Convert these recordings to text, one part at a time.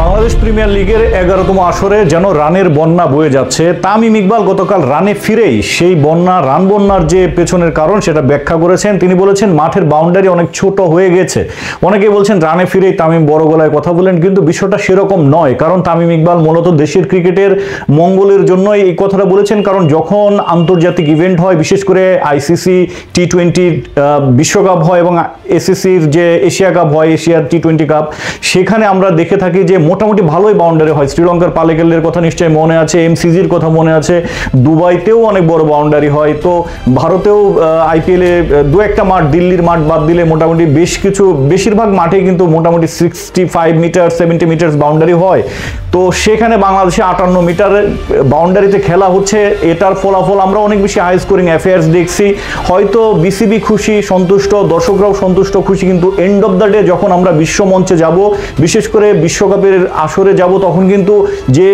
Bangladesh premier লিগের 11তম আসরে যেন রানের বন্যা বয়ে যাচ্ছে। তামিম ইকবাল গতকাল রানে ফিরেই সেই রান বন্যার যে পেছনের কারণ সেটা ব্যাখ্যা করেছেন। তিনি বলেছেন মাঠের বাউন্ডারি অনেক ছোট হয়ে গেছে। অনেকে বলছেন রানে ফিরেই তামিম বড় গলায় কথা বলেন, কিন্তু বিষয়টা সেরকম নয়। কারণ তামিম ইকবাল মূলত দেশের ক্রিকেটের মঙ্গলের জন্যই এই কথাটা বলেছেন। কারণ যখন আন্তর্জাতিক ইভেন্ট হয়, বিশেষ করে আইসিসি টি-20 বিশ্বকাপ হয় এবং এসিসির যে এশিয়া কাপ হয়, এশিয়ার টি-20 কাপ, সেখানে আমরা দেখে থাকি যে মোটামুটি ভালোই বাউন্ডারি হয়। শ্রীলঙ্কার পালেকেলের কথা নিশ্চয়ই মনে আছে, এমসিজির কথা মনে আছে, দুবাইতেও অনেক বড় বাউন্ডারি হয়। তো ভারতেও আইপিএলে দু একটা মাঠ, দিল্লির মাঠ বাদ দিলে মোটামুটি বেশিরভাগ মাঠে কিন্তু মোটামুটি 65 মিটার 70 মিটার বাউন্ডারি হয়। তো সেখানে বাংলাদেশে 58 মিটারের বাউন্ডারিতে খেলা হচ্ছে। এটার ফলাফল আমরা অনেক বেশি হাই স্কোরিং অ্যাফেয়ার্স দেখছি। হয়তো বিসিবি খুশি, সন্তুষ্ট, দর্শকরাও সন্তুষ্ট, খুশি, কিন্তু এন্ড অফ দ্য ডে যখন আমরা বিশ্বমঞ্চে যাব, বিশেষ করে বিশ্বকাপের আসরে যাব, তখন কিন্তু যে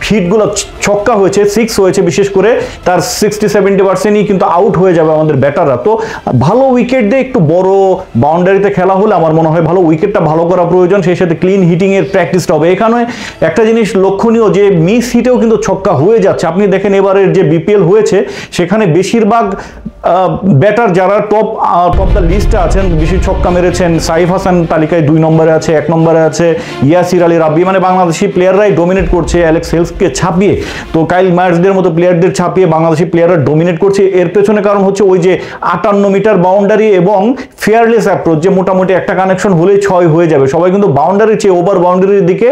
হিটগুলো ছক্কা হয়েছে, 6 হয়েছে, বিশেষ করে তার 60-70%ই কিন্তু আউট হয়ে যাবে আমাদের ব্যাটাররা। তো ভালো উইকেট দিয়ে একটু বড় বাউন্ডারিতে খেলা হলে আমার মনে হয় ভালো উইকেটটা ভালো করা প্রয়োজন, সেই সাথে ক্লিন হিটিংয়ের প্র্যাকটিসটা হবে। এখানে একটা জিনিস লক্ষণীয় যে মিস হিটেও কিন্তু ছক্কা হয়ে যাচ্ছে। আপনি দেখেন এবারের যে বিপিএল হয়েছে সেখানে বেশিরভাগ ব্যাটার যারা টপ দ্য লিস্টে আছেন, বেশি ছক্কা মেরেছেন। সাইফ হাসান তালিকায় 2 নম্বরে আছে, 1 নম্বরে আছে ইয়াসির আলী রাব্বি। মানে বাংলাদেশি প্লেয়াররাই ডোমিনেট করছে, অ্যালেক্স হেলসকে ছাপিয়ে, তো কাইল মায়ার্সদের মতো প্লেয়ারদের ছাপিয়ে বাংলাদেশি প্লেয়াররা ডোমিনেট করছে। এর পেছনে কারণ হচ্ছে ওই যে 58 মিটার বাউন্ডারি এবং ফেয়ারলেস অ্যাপ্রোচ, যে মোটামুটি একটা কানেকশন হলেই 6 হয়ে যাবে। সবাই কিন্তু বাউন্ডারির চেয়ে ওভার বাউন্ডারির দিকে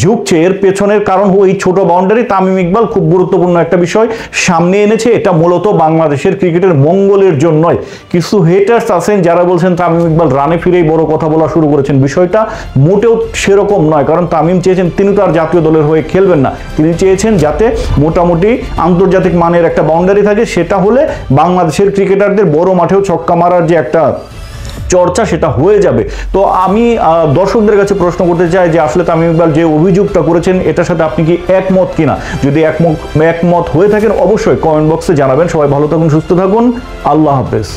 ঝুঁকছে। এর পেছনের কারণ ওই ছোট বাউন্ডারি। তামিম ইকবাল খুব গুরুত্বপূর্ণ একটা বিষয় সামনে এনেছে। এটা মূলত বাংলাদেশের ক্রিকেটের মঙ্গলের জন্যই। কিছু হেটার্স আছেন যারা বলছেন তামিম ইকবাল রানে ফিরেই বড় কথা বলা শুরু করেছেন। বিষয়টা মোটেও সেরকম নয়। কারণ তামিম চেয়েছেন, তিনি তো আর জাতীয় দলের হয়ে খেলবেন না, তিনি চেয়েছেন যাতে মোটামুটি আন্তর্জাতিক মানের একটা বাউন্ডারি থাকে। সেটা হলে বাংলাদেশের ক্রিকেটারদের বড় মাঠেও ছক্কা মারার যে একটা চর্চা সেটা হয়ে যাবে। তো আমি দর্শকদের কাছে প্রশ্ন করতে চাই যে আসলে তামিম ইকবাল যে অভিযোগটা করেছেন এটার সাথে আপনি কি একমত কিনা? যদি একমত হয়ে থাকেন অবশ্যই কমেন্ট বক্সে জানাবেন। সবাই ভালো থাকুন, সুস্থ থাকুন, আল্লাহ হাফেজ।